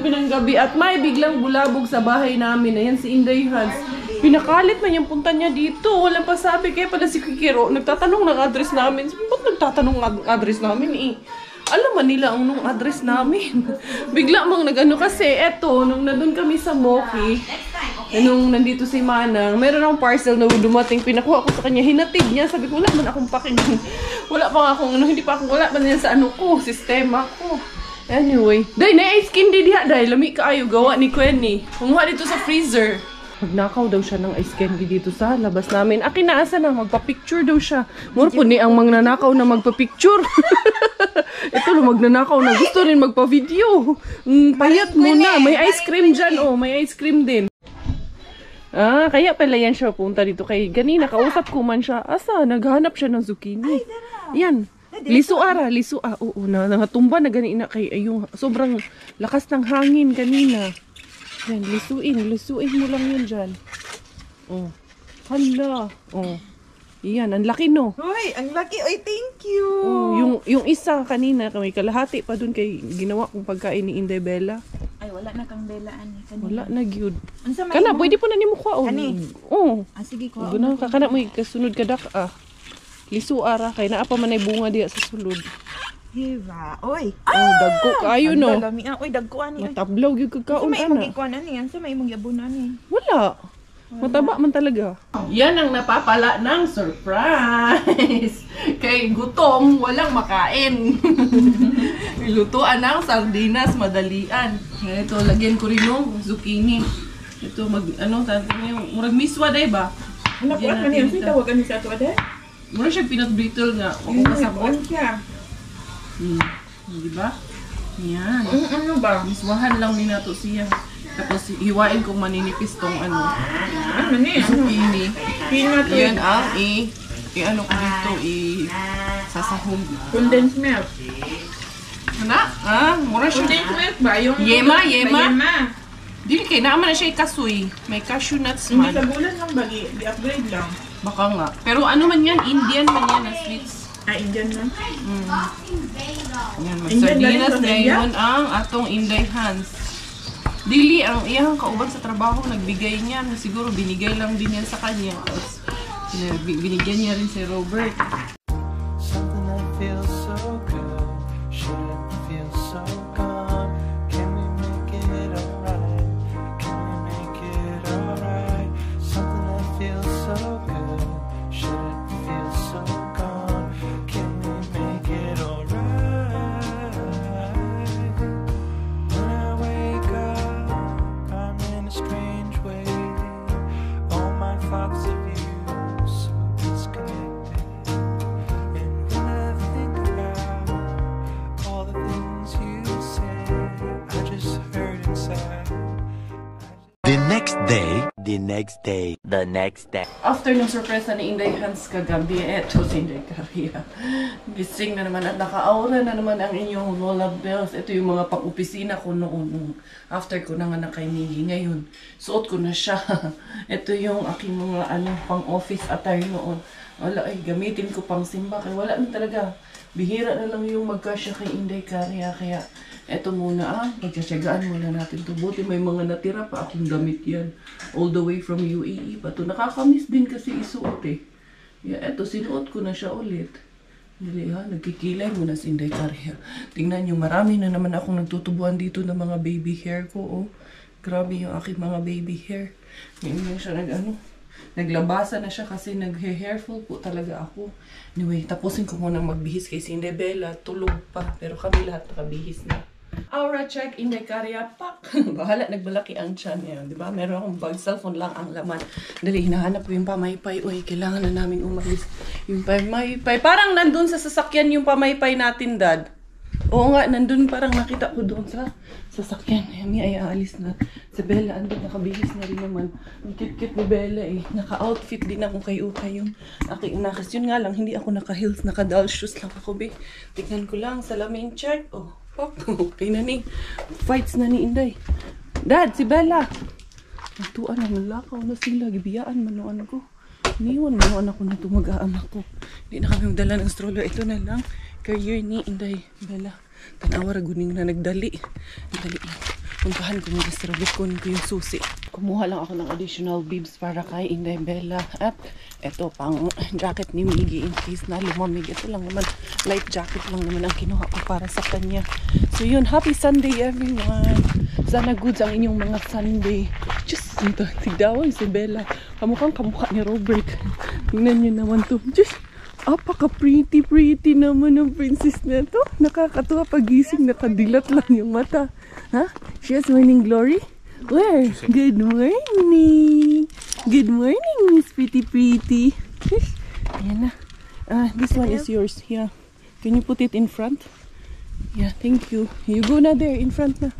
pinanggabi at may biglang bulabog sa bahay namin. Ayan si Inday Hans. Pinakalit man yung punta niya dito. Walang pasabi. Kaya pala si Kikiro, nagtatanong ng address namin. Ba't nagtatanong ng address namin eh? Alam man nila ang nung address namin. Bigla mang nag-ano kasi, eto, nung nandun kami sa Moki, nung nandito si Manang, meron akong parcel na dumating, pinakuha ko sa kanya, hinatid niya, sabi ko, wala man akong paking, wala pa nga akong, hindi pa akong, wala man yan sa ano ko, sistema ko. Anyway, day, na-ice candy diha, day, lami kaayo, gawa ni Quenny. Kumuha dito sa freezer. Magnakaw daw siya ng ice candy dito sa labas namin. Akin na, asa na, magpa-picture daw siya. Mura po ni ang magnanakaw na magpa-picture. Ito lang, magnanakaw na. Gusto rin magpa-video. Payat muna. May ice cream dyan. Oh, may ice cream din. Ah, kaya pala yan siya punta dito. Kay ganina, kausap ko man siya. Asa, naghanap siya ng zucchini. Yan. Lisuara, lisuara. Oo, nangatumba na ganina kay ayung sobrang lakas ng hangin kanina. Yan, lisuin mo lang yun dyan. Oh. Hala. Oh. Yan, ang laki no. Hoy, ang laki. Oy, thank you. Oh, yung isa kanina, may kalahati pa dun kay ginawa kong pagkain ni Inday Bella. Ay, wala na kang belaan. Wala na, gyud. Kana, kana, pwede po na ni mo kwa. Oh. Oh. Ah, sige ko. Guna, kana mo kasunod ka dak. Lisuara, kay naa pa man ay bunga diya sa sulod. Hiva. Oy. Oh, dagko kayo no. Oy, dagko ani. Matablaw gyud kagkaon ana. May magikuan ani yan. Sa may magyabon ani. Wala. Mataba man talaga. Yan ang napapala ng surprise. Kay gutom, walang makain. Lutuan ng sardinas, madalian. Ito, lagyan ko rin yung zucchini. Ito, murag miswa day ba? Ano po? Ano yan? Tawagan niyo sa ito, Ade? Murag siya peanut brittle nga. Yung kasabot siya. Diba? Yan. Ano ba? Miswahan lang ni nato siya. Tapos hiwain kong maninipis tong ano. Ano ni? Zucchini. Peanut. Yan ang ano ko dito sasahog. Condensed milk. Ano? Mura siya. Condensed milk ba? Yung Yema. Yema. Dili kay naman na siya kasoy. May cashew nuts Hindi man. sa bulan lang ba? I-upgrade lang. Baka nga. Pero ano man yan, Indian man yan na sweets. Indian na. Yan, sardinas ngayon ang atong Inday Hans. Dili, ang iyang kauban sa trabaho, nagbigay niya. Siguro binigay lang din yan sa kanya. Tapos, binigyan niya rin si Robert. Something that feels so good, should it feel so gone? Can we make it alright? Can we make it alright? Something that feels so good, should it feel so gone? Can we make it alright? When I wake up, I'm in a strange way. All my thoughts of you so disconnected. And when I think about all the things you say, I just hurt inside. The next day. After ng surpresa ni Inday Hans kagabi, eto si Inday Karia. Gising na naman at naka-aura na naman ang inyong roll bells. Ito yung mga pang-opisina ko noon. After ko na nga na kay Miggy. Ngayon, suot ko na siya. Ito yung aking mga pang-office attire noon. Wala ay, gamitin ko pang simba. Kaya wala na talaga. Bihira na lang yung magkasya kay Inday Karia. Kaya eto muna pagtsatsagaan muna natin ito. Buti may mga natira pa akong damit yan. All the way from UAE pa to. Nakakamiss din kasi isuot eh. Yeah, eto, sinuot ko na siya ulit. Dili ha, nagkikilay muna si Inday Karia. Tingnan nyo, marami na naman akong nagtutubuan dito ng mga baby hair ko. Oh. Grabe yung aking mga baby hair. Ngayon siya naglabasa na siya kasi nag-hairful po talaga ako. Anyway, tapusin ko muna magbihis kay si Inday Bella. Tulog pa, pero kami lahat nakabihis na. Aura check, Inday Karia, pak! Bahala, nagbalaki ang tiyan yan, di ba? Meron akong bag, cellphone lang ang laman. Dali, hinahanap ko yung pamaypay. Uy, kailangan na namin umalis. Yung pamaypay. Parang nandun sa sasakyan yung pamaypay natin, Dad. Oo nga, nandun parang nakita ko doon sa sasakyan. Ay, aalis na. Si Bella, andun, nakabihis na rin naman. Ang cute-cute ni Bella eh. Naka-outfit din ako kay Ukay yung aking inakas. Yun nga lang, hindi ako naka-heels, naka-doll shoes lang ako, be. Tignan ko lang, salamin check. Oh, pop. Okay na ni. Fights na ni Inday. Dad, si Bella. Nagtuan ang lakaw na sila. Gibiyaan, manuan ko. Niwan, manuan ako na tumag-aama ko. Hindi na kami magdala ng stroller. Ito na lang. Career ni Inday Bella. Tanawa raguning na nagdali. Nagdali lang. Puntahan ko muna si Robert, kunin ko yung susi. Kumuha lang ako ng additional bibs para kay Inday Bella. At eto pang jacket ni Miggy in case na lumamig. Ito lang naman, light jacket lang naman ang kinuha ko para sa kanya. So yun, happy Sunday everyone. Sana goods ang inyong mga Sunday. Just ito, tigdawan si Bella. Kamukhang kamukha ni Robert. Tingnan nyo naman to. Just apaka-pretty naman ng princess na to. Nakakatuwa pagising, nakadilat lang yung mata. Ha? She has morning glory? Where? Good morning. Good morning, Miss Pretty. Ayan na. This one is yours. Yeah. Can you put it in front? Yeah, thank you. You go na there, in front na.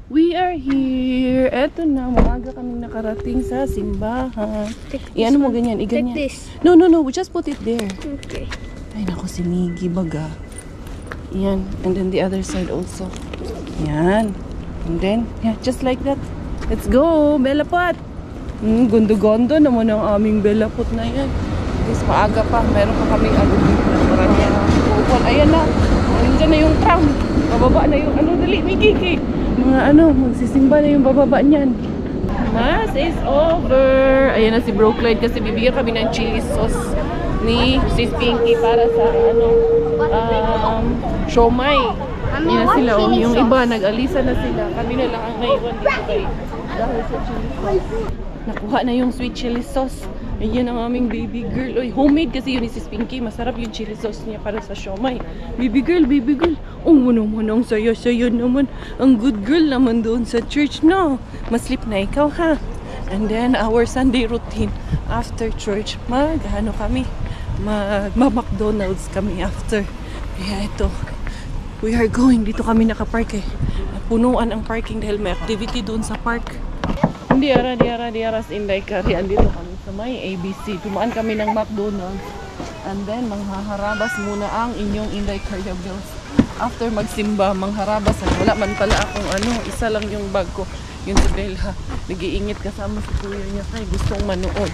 We are here. Eto na, maaga kaming nakarating sa simbahan. Ano mo ganyan? Iganyan. Like this. No. We just put it there. Okay. Ay, naku, si Miggy baga. Yan. And then the other side also. Yan. And then, yeah, just like that. Let's go, Bella Pot. Gondo-gondo naman ang aming Bella Pot na yan. Guys, maaga pa. Meron pa kaming marami. Ayan na. Nandiyan na yung tram. Bababa na yung dali, Miggy. Mga magsisimba na yung bababa niyan. Mass is over. Ayan na si Bro Clyde kasi bibigyan kami ng chili sauce ni Sis Pinky para sa siomay. Yan na sila. Yung iba, nag-alisa na sila. Kami na lang ang naiwan dito kay dahil sa chili sauce. Nakuha na yung sweet chili sauce. Ayan ang aming baby girl. Oy, homemade kasi yun ni Sis Pinky. Masarap yung chili sauce niya para sa siomay. Baby girl. Oh, naman ang saya-saya naman. Ang good girl naman doon sa church, no? Maslip na ikaw, ha? And then, our Sunday routine after church. Kami? Mag-McDonald's kami after. Kaya ito, we are going. Dito kami nakapark eh. Punuan ang parking dahil may activity doon sa park. Di aras Inday Kari. Andito kami sa may ABC. Tumaan kami ng McDonald's. And then, manghaharabas muna ang inyong Inday Kari bills. After magsimba, mangharabas. Wala man pala akong isa lang yung bag ko. Yung si Bella. Nag-iingit kasama si kuya niya kay gustong manood.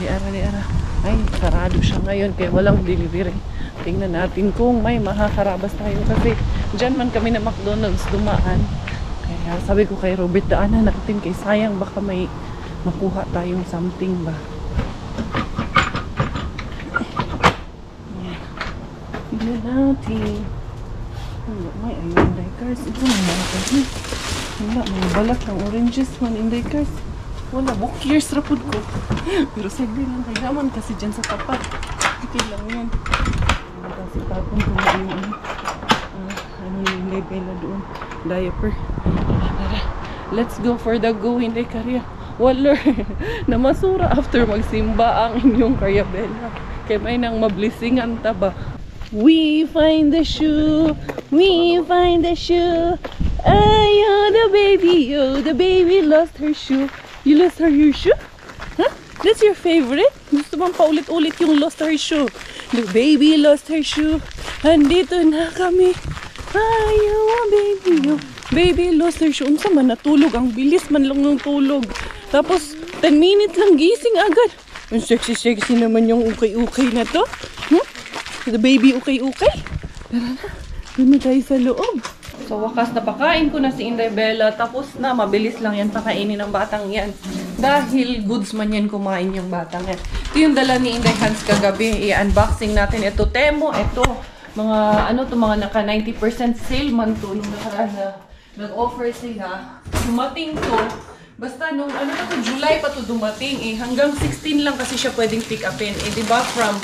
Di ara. Ay, sarado siya ngayon kaya walang delivery. Tingnan natin kung may mahaharabas tayo kasi dyan man kami na McDonald's dumaan. Kaya sabi ko kay Robert, daanan natin kay sayang baka may makuha tayong something ba. Tingnan natin. May ayun, Indicars. Ito may mga kasi. Wala, may balat ng oranges man, Indicars. Wala, book years rapod ko. Pero sagli lang, kaya naman kasi dyan sa tapat. Okay lang yan. Kasi tapon ko na yung yung Bella doon. Diaper. Let's go for the go, Indicars. Wala, namasura after magsimba ang inyong Karya Bella. Kaya may nang mablisingan taba. We find the shoe. Ay, the baby lost her shoe. You lost your shoe? Huh? That's your favorite? Gusto bang paulit-ulit yung lost her shoe? The baby lost her shoe. Andito na kami. Ay, baby lost her shoe. Unsa man natulog? Ang bilis man lang ng tulog. Tapos, 10 minutes lang gising agad. Ang sexy naman yung ukay-ukay na to. The baby ukay-ukay. Tara na. Doon tayo sa loob. So, wakas napakain ko na si Inday Bella. Tapos na, mabilis lang yan pakainin ng batang yan. Dahil goods man yan kumain yung batang yan. Ito yung dala ni Inday Hans kagabi. I-unboxing natin. Ito, Temo. Ito, mga, mga naka 90% sale man to. Nung nag-offer sila. Dumating to. Basta nung, July pa to dumating eh. Hanggang 16 lang kasi siya pwedeng pick upin. Eh, diba, from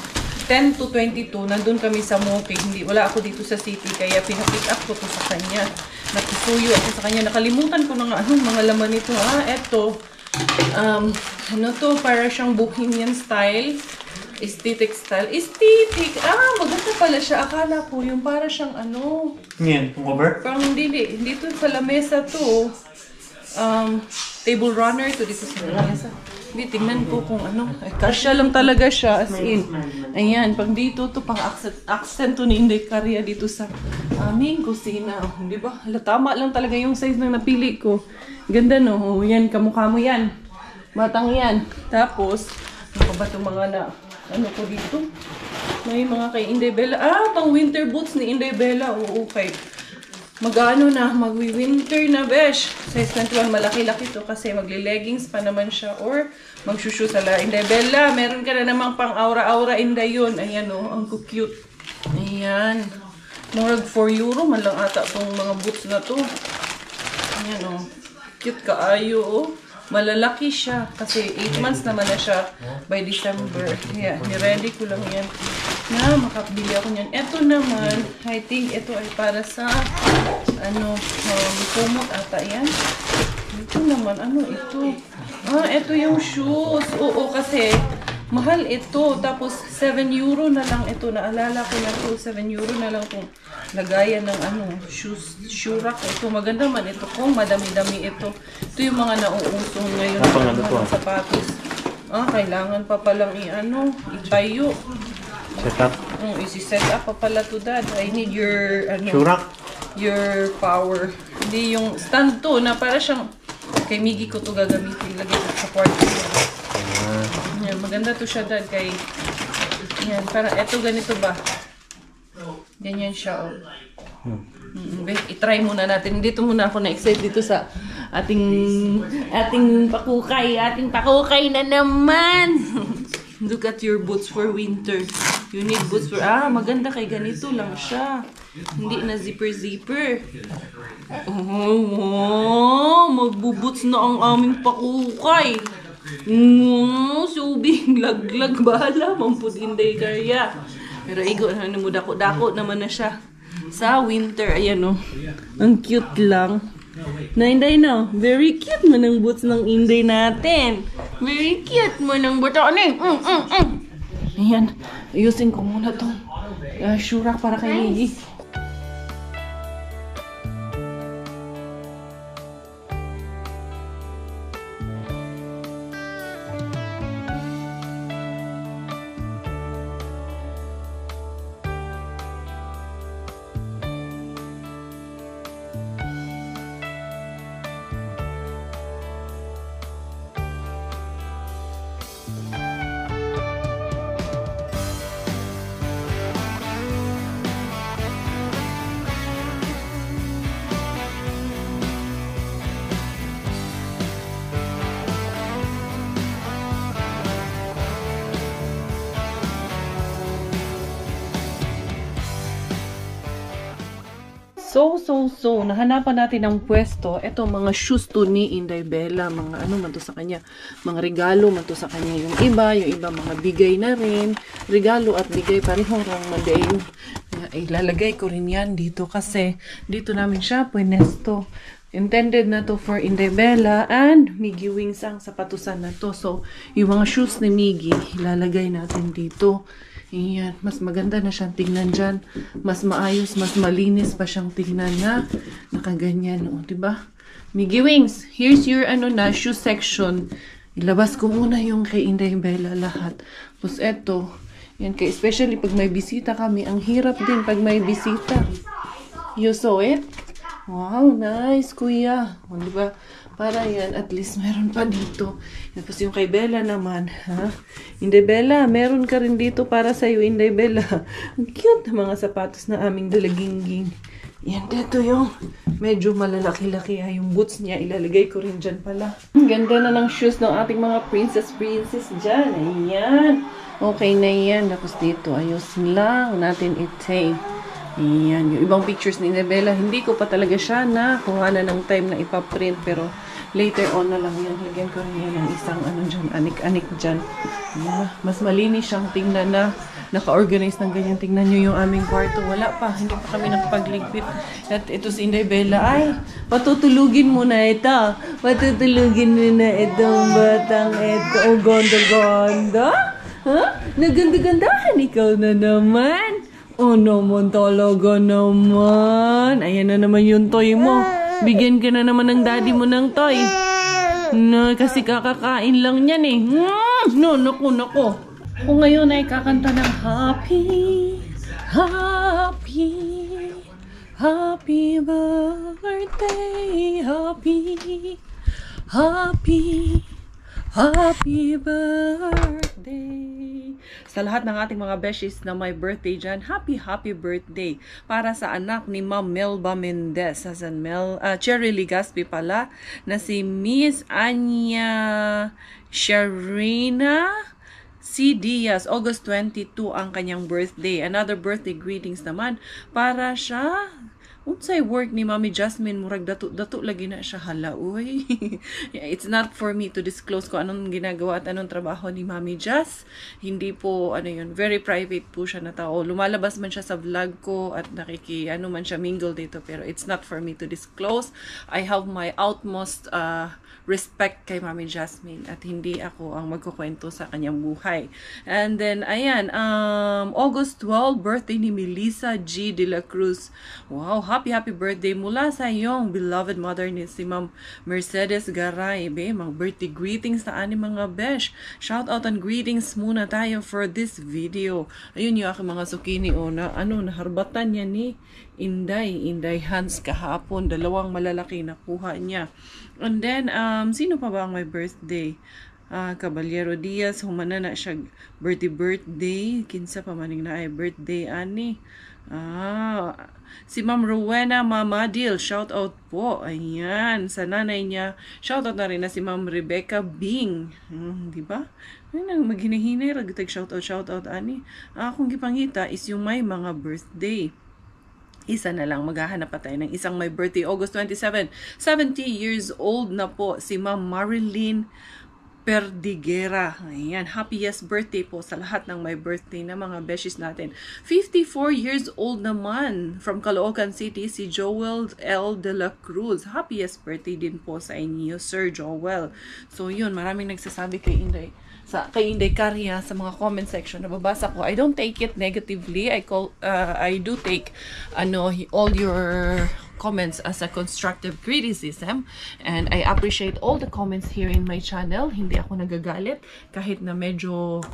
10 to 22, nandun kami sa Moke. Wala ako dito sa city, kaya pinapick up ko to sa kanya. Nakisuyo ako sa kanya. Nakalimutan ko na nga mga laman nito. Eto. To, para siyang bohemian style. Aesthetic style. Aesthetic! Maganda pala siya. Akala ko yung para siyang Yan, over? Parang hindi. Dito sa lamesa to. Table runner to dito sa lamesa. Hindi, tingnan ko kung kasya lang talaga siya, as in. Ayan, pag dito to, pang accent to ni Inday Kari dito sa aming kusina. Di ba? Tama lang talaga yung size na napili ko. Ganda, no? Yan, kamukha mo yan. Batang yan. Tapos, ano ba itong mga ko dito? May mga kay Inday Bella. Pang winter boots ni Inday Bella. Oo, okay. Mag-ano na, magwi-winter na, besh. Size 21, malaki-laki to kasi magli-leggings pa naman siya or magshushu sa la. Inday Bella, meron ka na namang pang aura-aura inday yun. Ayan oh, ang cute. Ayan. Murag 4 euro man lang ata tong mga boots na to. Ayan oh. Cute kaayo oh. Malalaki siya kasi 8 months naman na siya by December. Yeah, ni-ready ko lang yan na makabili ako niyan. Ito naman, I think ito ay para sa ano, kumot ata yan. Ito naman, ano ito? Ah, ito yung shoes. Oo, kasi mahal ito. Tapos 7 euro na lang ito. Naalala ko na ito. 7 euro na lang itong lagayan ng ano, shoes, shoe rack. Ito, maganda man ito. Kung madami-dami ito. Ito yung mga nauuso ngayon. Mga sapatos. Ah, kailangan pa palang itayo. Set up. Isi-set up pa pala to, Dad. I need your, Shoe rack. your power. Hindi yung stand to na para siyang, kay Miggy ko to gagamitin. Lagay ko sa kwarto. Yan, maganda to siya, Dad. Kay, yan, para eto ganito ba? Ganyan siya, oh. I-try muna natin. Dito muna ako na-excite dito sa ating pakukay. Ating pakukay na naman. Look at your boots for winter. You need boots for... Ah, maganda kay ganito lang siya. Hindi na zipper-zipper. Oh, magbuboots na ang aming pakukay. Subing, laglag, bahala. Mampudinday kaya. Pero igo, ano mo, dako-dako naman na siya. Sa winter, ayan oh. Ang cute lang. Na Inday no? Very cute mo ng boots ng Inday natin. Very cute mo ng boots. Ayan. Ayusin ko muna itong shoe rack para kay Miggy. So, nahanapan natin ng pwesto. Ito, mga shoes to ni Inday Bella. Mga ano man to sa kanya. Mga regalo man to sa kanya. Yung iba mga bigay na rin. Regalo at bigay parehong rang madayo. Ilalagay ko rin yan dito kasi dito namin siya pwesto. Intended na to for Inday Bella and Miggy Wings ang sapatusan na to. So, yung mga shoes ni Miggy, ilalagay natin dito. Ayan, mas maganda na siyang tingnan dyan. Mas maayos, mas malinis pa siyang tingnan na nakaganyan. O, diba? Miggy Wings, here's your shoe section. Ilabas ko muna yung kay Inday Bella lahat. Tapos eto, yan kay, especially pag may bisita kami, ang hirap din pag may bisita. You saw it? Wow, nice, kuya. O, diba? Para yan, at least meron pa dito. Tapos yung kay Bella naman, ha? Inday Bella, meron ka rin dito para sa'yo, Inday Bella. Ang cute na mga sapatos na aming dalagingging. Yan, dito yung medyo malalaki-laki. Yung boots niya, ilalagay ko rin dyan pala. Ang ganda na ng shoes ng ating mga princess dyan. Ayan. Okay na yan. Tapos dito, ayos lang natin i-tape. Ayan, yung ibang pictures ni Inday Bella, hindi ko pa talaga siya nakuha na ng time na ipaprint, pero later on na lang yan. Lagyan ko rin yan ng isang dyan, anik-anik dyan. Mas malinis siyang tingnan na naka-organize ng ganyan. Tingnan nyo yung aming kwarto. Wala pa, hindi pa kami nakapagligpit. At ito si Inday Bella, ay, patutulugin mo na ito. Patutulugin mo na itong batang ito. Oh, ganda-ganda. Ha? Naganda-gandahan ikaw na naman. Oh naman, talaga naman. Ayan na naman yung toy mo. Bigyan ka na naman ng daddy mo ng toy. No, kasi kakakain lang yan eh. No, naku. Kung ngayon ay kakanta ng happy birthday, happy birthday sa lahat ng ating mga beshies na may birthday dyan, happy birthday para sa anak ni Ma'am Melba Mendez, Cherry Legaspi pala, na si Miss Anya Sharina C. Diaz, August 22 ang kanyang birthday. Another birthday greetings naman para siya unsay work ni Mami Jasmine, murag dato lagi na siya, hala uy. It's not for me to disclose ko anong ginagawa at anong trabaho ni Mami Jas. Hindi po yun, very private po siya na tao. Lumalabas man siya sa vlog ko at man siya mingle dito, pero it's not for me to disclose. I have my utmost respect kay Mami Jasmine at hindi ako ang magkukwento sa kanyang buhay. And then ayan, August 12, birthday ni Melissa G. De La Cruz. Wow, happy birthday mula sa iyong beloved mother ni si Ma'am Mercedes Garay. Mga birthday greetings na ani mga besh. Shout out and greetings muna tayo for this video. Ayun yung aking mga zucchini naharbatan niya ni Inday Hans kahapon. 2 malalaki na kuha niya. And then sino pa ba ang may birthday? Caballero Diaz, humana na siya birthday. Kinsa pa maning na ay birthday ani. Si Ma'am Rowena Mamadil, shout out po. Ayan, sa nanay niya. Shout out na rin na si Ma'am Rebecca Bing. Di ba? Ayun, maghinahinay, ragtag shout out ani. Kung gipangita is yung may mga birthday. Isa na lang, maghahanap pa tayo ng isang may birthday. August 27, 70 years old na po si Ma'am Marilyn Perdiguera. Ayan, happiest birthday po sa lahat ng may birthday na mga beshies natin. 54 years old naman from Caloocan City si Joel L. De La Cruz. Happiest birthday din po sa inyo, Sir Joel. So yun, maraming nagsasabi kay Inday Caria sa mga comment section na babasa ko. I don't take it negatively. I do take all your comments as a constructive criticism, and I appreciate all the comments here in my channel. Hindi ako nagagalit kahit na medyo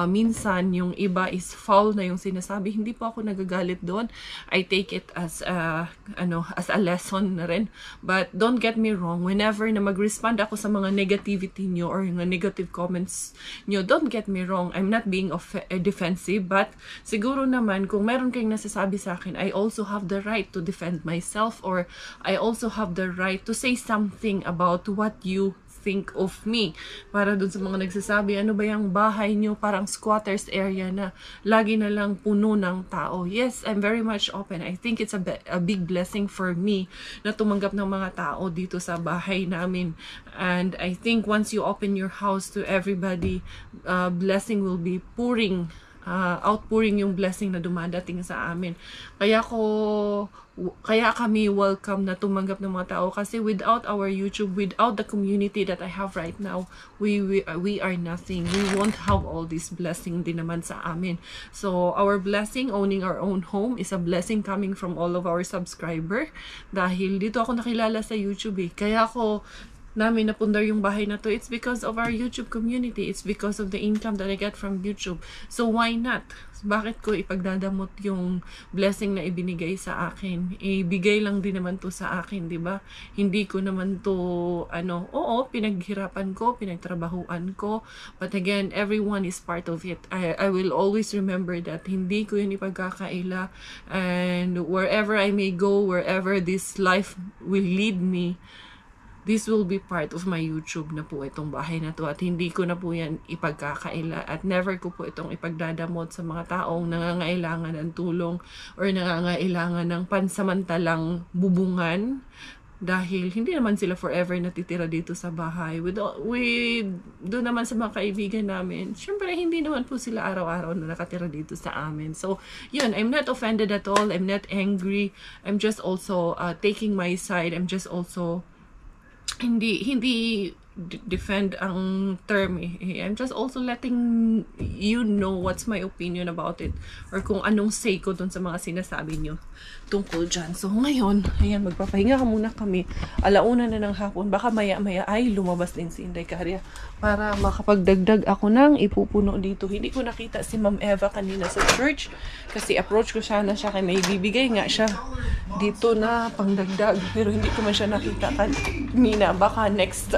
minsan yung iba is foul na yung sinasabi. Hindi po ako nagagalit doon. I take it as as a lesson na rin. But don't get me wrong, whenever na mag-respond ako sa mga negativity nyo or yung negative comments nyo, don't get me wrong, I'm not being defensive, but siguro naman kung meron kayong nasasabi sa akin, I also have the right to defend myself, or I also have the right to say something about what you think of me. Para dun sa mga nagsasabi, ano ba yung bahay nyo, parang squatters area na lagi na lang puno ng tao. Yes, I'm very much open. I think it's a big blessing for me na tumanggap ng mga tao dito sa bahay namin. And I think once you open your house to everybody, blessing will be outpouring yung blessing na dumadating sa amin. Kaya kami welcome na tumanggap ng mga tao, kasi without our YouTube, without the community that I have right now, we are nothing. We won't have all this blessing din naman sa amin. So our blessing, owning our own home, is a blessing coming from all of our subscriber. Dahil dito ako nakilala sa YouTube Kaya ako namin napundar yung bahay na to. It's because of our YouTube community. It's because of the income that I get from YouTube. So why not? Bakit ko ipagdadamot yung blessing na ibinigay sa akin? Ibigay lang din naman to sa akin, di ba? Hindi ko naman to, oo, pinaghirapan ko, pinagtrabahuan ko. But again, everyone is part of it. I will always remember that. Hindi ko yun ipagkakaila. And wherever I may go, wherever this life will lead me, this will be part of my YouTube na po itong bahay na to, at hindi ko na po yan ipagkakaila, at never ko po itong ipagdadamot sa mga taong nangangailangan ng tulong or nangangailangan ng pansamantalang bubungan, dahil hindi naman sila forever natitira dito sa bahay. Doon naman sa mga kaibigan namin, syempre hindi naman po sila araw-araw na nakatira dito sa amin. So yun, I'm not offended at all, I'm not angry, I'm just also taking my side. I'm just also hindi defend ang term I'm just also letting you know what's my opinion about it, or kung anong say ko dun sa mga sinasabi nyo tungkol dyan. So ngayon, ayan, magpapahinga muna kami. 1:00 na ng hapon, baka maya-maya ay lumabas din si Inday Caria para makapagdagdag ako ng ipupuno dito. Hindi ko nakita si Ma'am Eva kanina sa church kasi approach ko siya na siya kay may bibigay nga siya dito na pangdagdag, pero hindi ko man siya nakita kanina. Baka next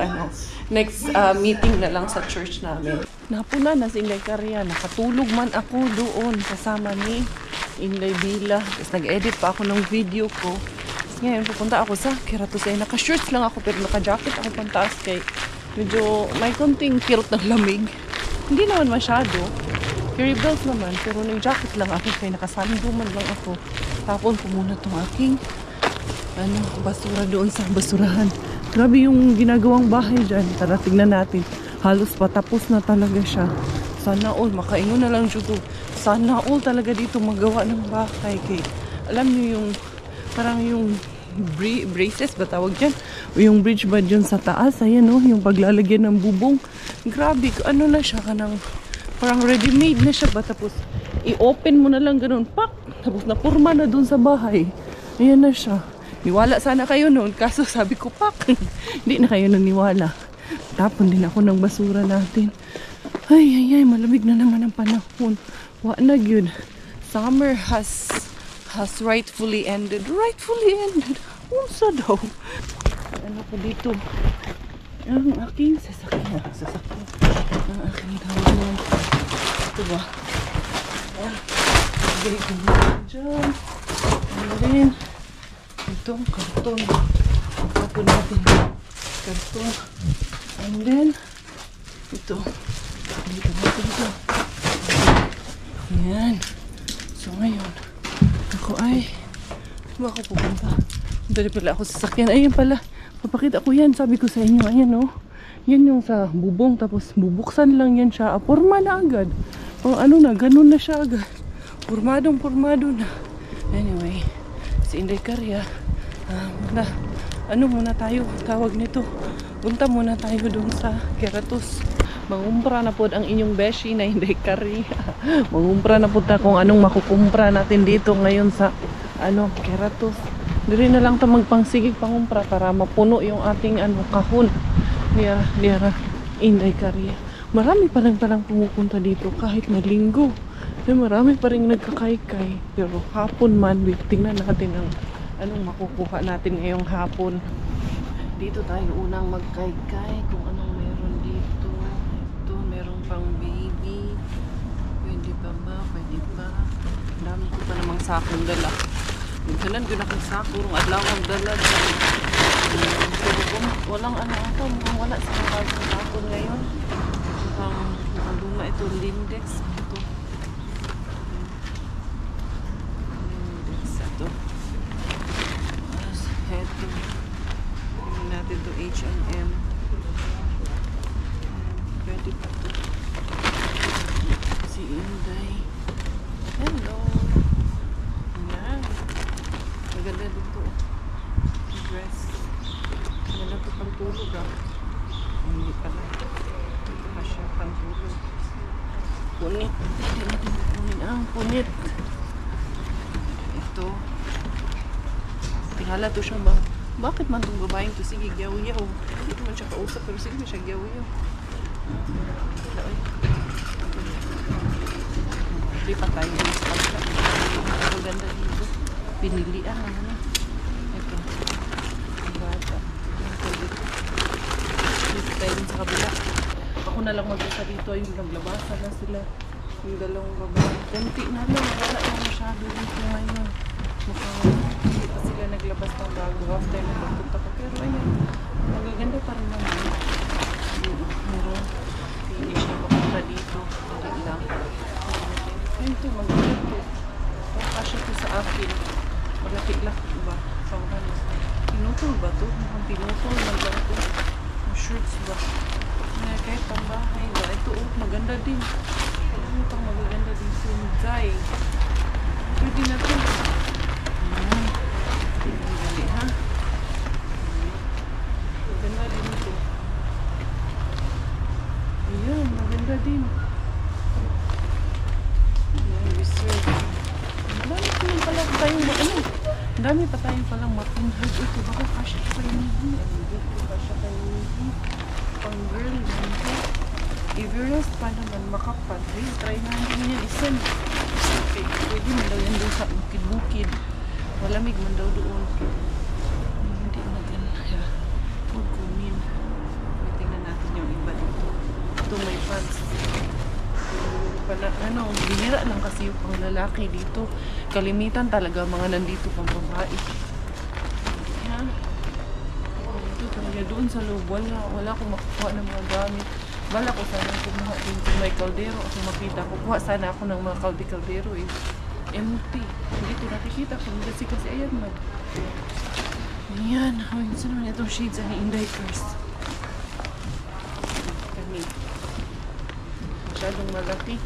next meeting na lang sa church namin. Napuna na si Inday Karya. Nakatulog man ako doon kasama ni Inday Bila. Tapos nag-edit pa ako ng video ko. Tapos ngayon pupunta ako sa Queratos. Ay naka-shirts lang ako pero naka-jacket ako pantaas kay medyo may konting kirot ng lamig. Hindi naman masyado. Carry belt naman pero nag-jacket lang ako kaya nakasanduman lang ako. Tapon ko muna itong aking basura doon sa basurahan. Grabe yung ginagawang bahay dyan. Tara, tignan natin. Halos patapos na talaga siya. Sana all, makaingon na lang dito. Sana all talaga dito magawa ng bahay. Kay, alam niyo yung, parang yung braces ba tawag dyan? O yung bridge ba dyan sa taas? Ayan o, yung paglalagyan ng bubong. Grabe, ano na siya kanang, parang ready-made na siya ba? Tapos, i-open mo na lang ganun. Pak! Tapos, napurma na dun sa bahay. Ayan na siya. Niwala sana kayo noon, kaso sabi ko, pak! Hindi na kayo naniwala. Tapon din ako ng basura natin. Ay, malamig na naman ang panahon. Wa na yun. Summer has rightfully ended. Rightfully ended? Unsa daw? Ano ko dito? Ang aking sasakyan. Ang aking tawag. Ito ba? Lagay ko na dyan. Ano rin? Itong karton. Tapon natin karton. And then, ito. Dito natin ito. Ayan. So ngayon, ako ay, ba ako pupunta? Dali pala ako sasakyan. Ayan pala. Papakita ko yan. Sabi ko sa inyo. Ayan o. Yan yung sa bubong. Tapos bubuksan lang yan siya. Porma na agad. Pang ano na. Ganun na siya agad. Pormado na. Anyway. Si Inday Karya. Ano muna tayo? Tawag nito. Punta muna tayo dun sa Queratos. Mangumpra na po ang inyong beshi na Inday Karya. Mangumpra na po ta kung anong makukumpra natin dito ngayon sa Queratos. Diri na lang ta magpangsigig pangumpra para mapuno yung ating kahon niya Inday Karya. Marami pa rin palang pumupunta dito kahit na linggo. Marami pa rin nagkakaykay. Pero hapon man, tingnan natin ang anong makukuha natin ngayong hapon. Dito tayo unang magkaykay kung anong meron dito. Ito, meron pang baby. Pwede pa ba? Pwede pa. Dami ko pa namang sakong dala. Minsanan ko na kong sakong adlaw ang dala. Pero kung walang ako, mukhang wala sa mga sakong ngayon. Mukhang luma ito, Lindex. Ito. Lindex ito. Ito. Tingnan natin ito, H&M. Pwede pa ito. Si Inday. Hello. Ayan. Maganda dito. Dress. Maganda ito pang tulog Hindi pala. Ito pa siya pang tulog. Punit. Hindi natin kunin ang punit. Ito. Tingala to siya ba? Bakit man itong babaeng to? Sige, gyaw-yaw. Hindi naman siya kausap pero sige siya gyaw-yaw. Hindi pa tayo sa pagka. Ang ganda dito. Pinilian ang ito. Ang bata. Dito tayo din sa kabila. Ako na lang mag-isa dito. Yung naglabasan na sila. Yung dalawang babae. Kunti na lang. Wala na masyado dito ngayon. Mukhang hindi pa sila naglabas ng bago after na pagpunta ko. Pero ayun, magaganda pa rin naman. Meron. Hindi siya papunta dito. Hindi lang. Ayun ito, maganda ito. Kasya ito sa akin. Malapit-lak ba? Pangano. Pinutol ba ito? Mukhang pinutol. Maganda ito. Yung shirts ba? Kahit pambahay ba? Ito maganda din. Ano itong magaganda din? Sunday. Pwede na ito. Dali ha. Maganda din ito. Ayan, maganda din. Ayan, reserve. Dami pa lang pala tayong dami pa tayong palang matinhag. Ito, baka kasya pa rin hindi. Ito, kasya tayo hindi. Pang girl, hindi. I-girls pa naman makapad. Hey, try natin yan. Isend. Okay, pwede mo daw yan doon sa bukid-bukid. Malamig man daw doon. Hindi na din. Huwag kunin. Tingnan dito may pants. Bihira lang kasi yung pang lalaki dito. Kalimitan talaga mga nandito pang babae. Yan. Dito talaga doon sa loob. Wala akong makukuha ng mga gamit. Bala ko sana kumuha din sa may kaldero. Kasi makita ko. Kuha sana ako ng mga kaldero eh. Empty. Hindi ko nakikita kung kasi ayan man. Ayan. Saan naman itong shades ni Inday first? Kami. Masyadong malaki.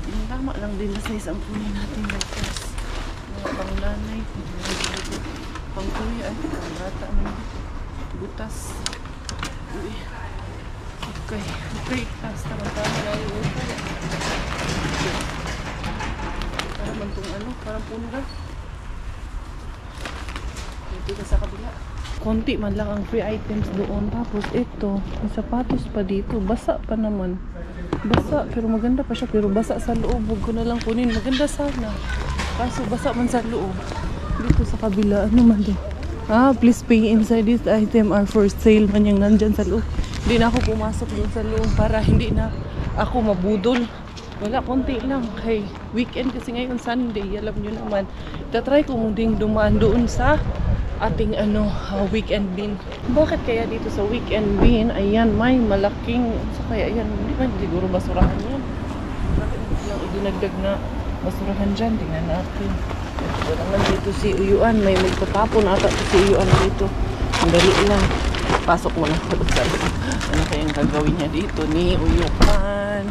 Yung tama lang din na size ang kunin natin like first. Mga pang nanay. Pang kuya ay pang bata naman. Butas. Uy. Okay. Tapos tama-tama na yung upay. Para man itong parang punga. Dito ka sa kabila. Konti man lang ang free items doon. Tapos ito, may sapatos pa dito. Basa pa naman. Basa, pero maganda pa siya. Pero basa sa loob. Huwag ko na lang kunin. Maganda sana. Kaso basa man sa loob. Dito sa kabila. Ano man din? Please pay inside this item are for sale man yung nandyan sa loob. Hindi na ako pumasok doon sa loob para hindi na ako mabudol. Wala, konti lang. Kay weekend kasi ngayon Sunday. Alam nyo naman. Tatry ko munding dumaan doon sa ating weekend bin. Bakit kaya dito sa weekend bin? Ayan, may malaking kaya ayan, hindi ba siguro basurahan yan? Bakit lang idinagdag na basurahan dyan? Tingnan natin. Ito naman dito si Uyuan. May magtatapon ata si Uyuan dito. Ang dali lang. Pasok mo na ako sa ano kayang gagawin niya dito ni Uyuan?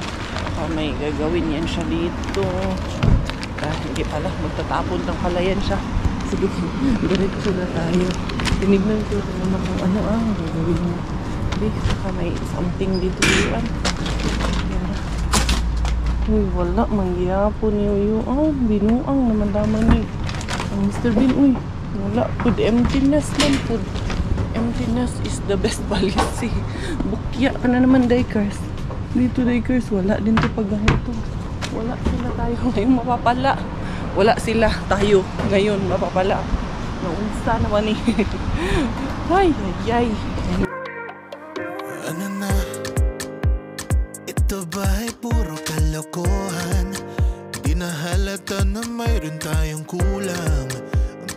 May gagawin yan siya dito. Hindi pala, magtatapon lang pala yan siya. Sige, diretso na tayo. Tinignan ko naman kung ano gagawin niya. Baka may something dito Uyuan. Uy, wala, mangyapon ni Uyuan. Binuang naman daman ni Mr. Bean. Uy, wala. Food emptiness man. Food emptiness is the best policy. Bukya ka na naman, Dykers. Dito, Dykers, wala din to pag ganito. Wala sila tayo ngayon mapapala. Wala sila tayo ngayon mapapala. Naunsa naman eh. Ay. Ano na? Ito ba'y puro kalokohan? Di na halata na mayroon tayong kulang.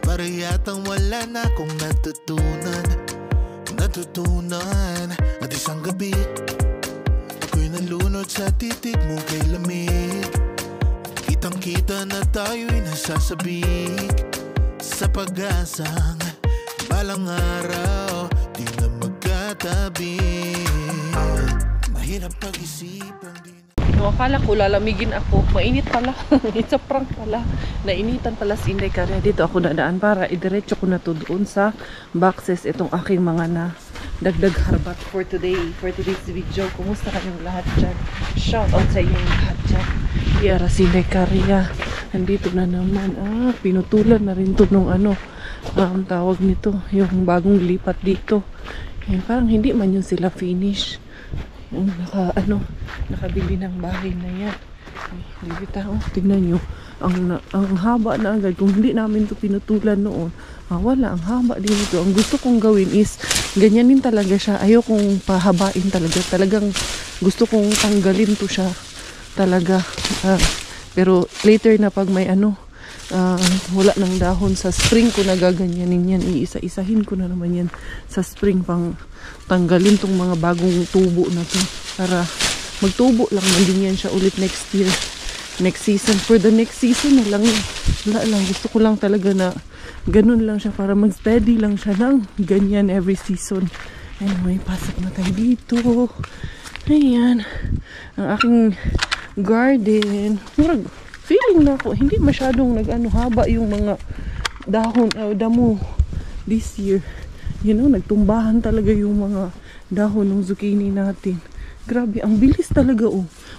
Para yatang wala na akong natutunan. At isang gabi ako'y nalunod sa titig mo kay lamig. Kitang-kita na tayo'y nasasabik sa pag-asang balang araw di na magkatabi. Mahirap pag-isipan din. Akala ko lalamigin ako. Mainit pala. It's a prank pala. Nainitan pala si Inday. Kaya dito ako nadaan para idiretso ko na to doon sa boxes itong aking mga na dagdag harbat for today. For today's video. Kumusta kayong lahat dyan? Shout out sa inyong lahat dyan. Yara si Inday Karia. Nandito na naman. Pinutulan na rin to nung tawag nito. Yung bagong lipat dito. Parang hindi man yun sila finish. Yung nakabili ng bahay na yan. Tignan nyo ang haba na agad. Kung hindi namin to pinutulan noon, wala, ang haba din ito. Ang gusto kong gawin is ganyanin talaga siya. Ayaw kong pahabain talaga. Talagang gusto kong tanggalin to siya talaga. Pero later na pag may wala ng dahon sa spring ko nagaganyanin yan. Iisa-isahin ko na naman yan sa spring pang tanggalin tong mga bagong tubo na to para magtubo lang man din yan siya ulit next year, next season. For the next season na lang, wala lang, gusto ko lang talaga na ganun lang siya para mag steady lang siya ng ganyan every season. Anyway, pasok na tayo dito. Ayan ang aking garden. Feeling na ako hindi masyadong haba yung mga dahon damo this year. Nagtumbahan talaga yung mga dahon ng zucchini natin. Grabe, ang bilis talaga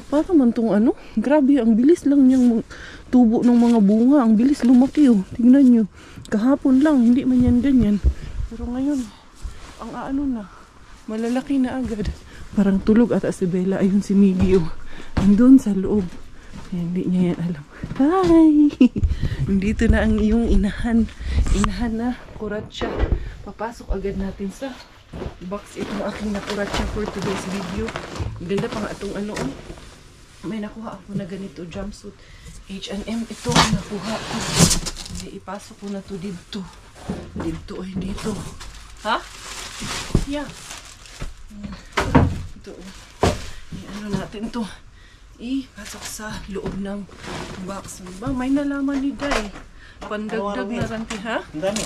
Para man tong grabe, ang bilis lang niyang tubo ng mga bunga. Ang bilis lumaki Tingnan nyo. Kahapon lang, hindi man yan ganyan. Pero ngayon, ang na, malalaki na agad. Parang tulog ata si Bella. Ayun si Miggy andun sa loob. Hindi niya yan alam. Hi! Dito na ang iyong inahan. Inahan na kuratsa. Papasok agad natin sa box itong aking nakuratsa for today's video. Ganda pa nga itong ano. May nakuha ako na ganito jumpsuit. H&M ito. Nakuha ko. Hindi, ipasok ko na to dito. Dito ay dito. Ha? Yeah. Ito. Ano natin to. Pasok sa loob ng box. Ba, may nalaman ni Day. Pandagdag na ranti, ha? Ang dami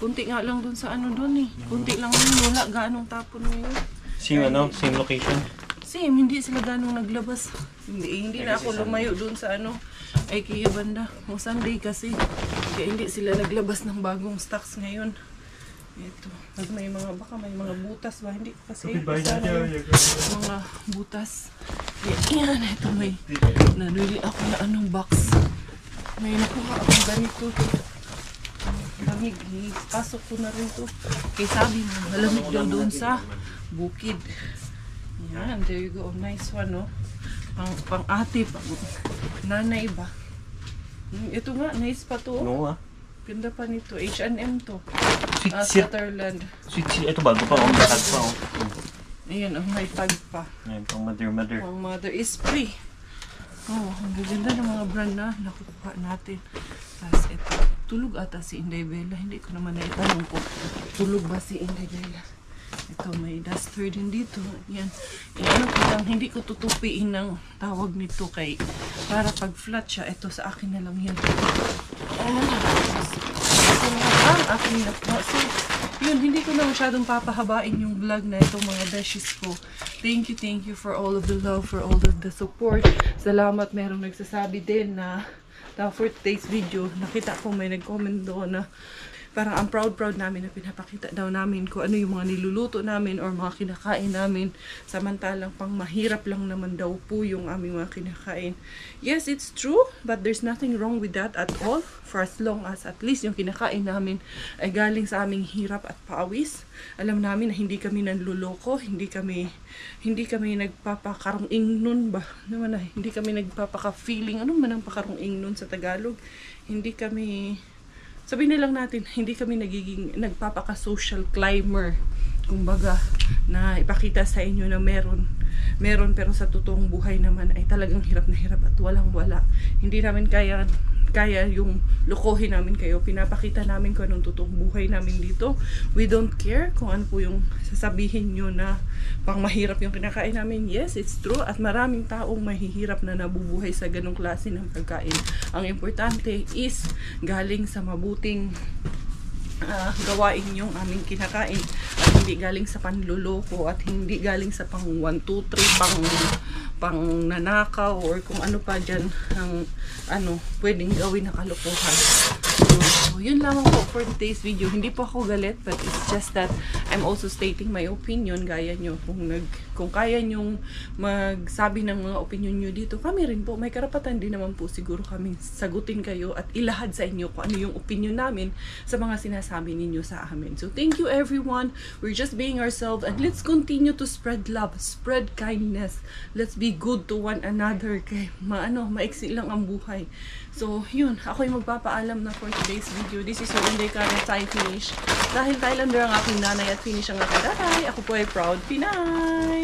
Kunti nga lang dun sa ano dun eh. Kunti lang yun. Wala ganong tapon ngayon. Same location. Same, hindi sila ganong naglabas. Hindi na ako lumayo dun sa ano. Ay kaya banda. O Sunday kasi. Kaya hindi sila naglabas ng bagong stocks ngayon. Ito. Pag may mga, baka may mga butas ba? Hindi kasi. Mga butas. Yan, ito may nanuli ako na anong box. May nakuha akong ganito. Lamig. Pasok ko na rin to. Kaya sabi mo, malamig daw doon sa bukid. Yan, there you go. Nice one, no? Pang ate, pang nanay ba? Ito nga, nice pa to. No Ganda pa nito. H&M to. Sweet Sutherland. Sweet ito bago pa. May tag pa. Ayan, may tag pa. Ayan, pang mother. Ang mother is free. Oh, ang gaganda ng mga brand na nakukuha natin. Tapos ito, tulog ata si Inday Bella. Hindi ko naman naitanong kung tulog ba si Inday Bella. Ito, may duster din dito. Yan. Ano ko lang, hindi ko tutupiin ng tawag nito kay para pag flat siya. Ito sa akin na lang yan. Ang aking nakuha. So, yun, hindi ko na masyadong papahabain yung vlog na itong mga beshies ko. Thank you for all of the love, for all of the support. Salamat, merong nagsasabi din na for today's video, nakita ko may nag-comment doon na parang ang proud namin na pinapakita daw namin kung ano yung mga niluluto namin or mga kinakain namin. Samantalang pang mahirap lang naman daw po yung aming mga kinakain. Yes, it's true, but there's nothing wrong with that at all. For as long as at least yung kinakain namin ay galing sa aming hirap at pawis. Alam namin na hindi kami nanluloko, hindi kami nagpapakarong nun ba? Naman na, hindi kami nagpapaka-feeling. Ano man ang pakarong nun sa Tagalog? Hindi kami... Sabihin na lang natin, hindi kami nagpapaka-social climber. Kumbaga, na ipakita sa inyo na meron pero sa totoong buhay naman ay talagang hirap na hirap at walang-wala. Hindi namin kaya yung lokohin namin kayo. Pinapakita namin kung anong totoong buhay namin dito. We don't care kung ano po yung sasabihin nyo na pang mahirap yung kinakain namin. Yes, it's true. At maraming taong mahihirap na nabubuhay sa ganong klase ng pagkain. Ang importante is galing sa mabuting gawain yung aming kinakain at hindi galing sa panluloko at hindi galing sa pang 1, 2, 3 pang nanakaw or kung ano pa dyan ang pwedeng gawin na kalokohan. So yun lamang po for today's video. Hindi po ako galit, but it's just that I'm also stating my opinion. Gaya nyo, kung kaya nyong magsabi ng mga opinion nyo dito, kami rin po, may karapatan din naman po siguro kaming sagutin kayo at ilahad sa inyo kung ano yung opinion namin sa mga sinasabi ninyo sa amin. So thank you everyone. We're just being ourselves and let's continue to spread love, spread kindness. Let's be good to one another. Kay maiksi lang ang buhay. So yun, ako yung magpapaalam na for today's video. This is your Inday Karen Thai Finish. Dahil Thailander ang aking nanay at finish ang aking tatay, ako po ay proud Pinay!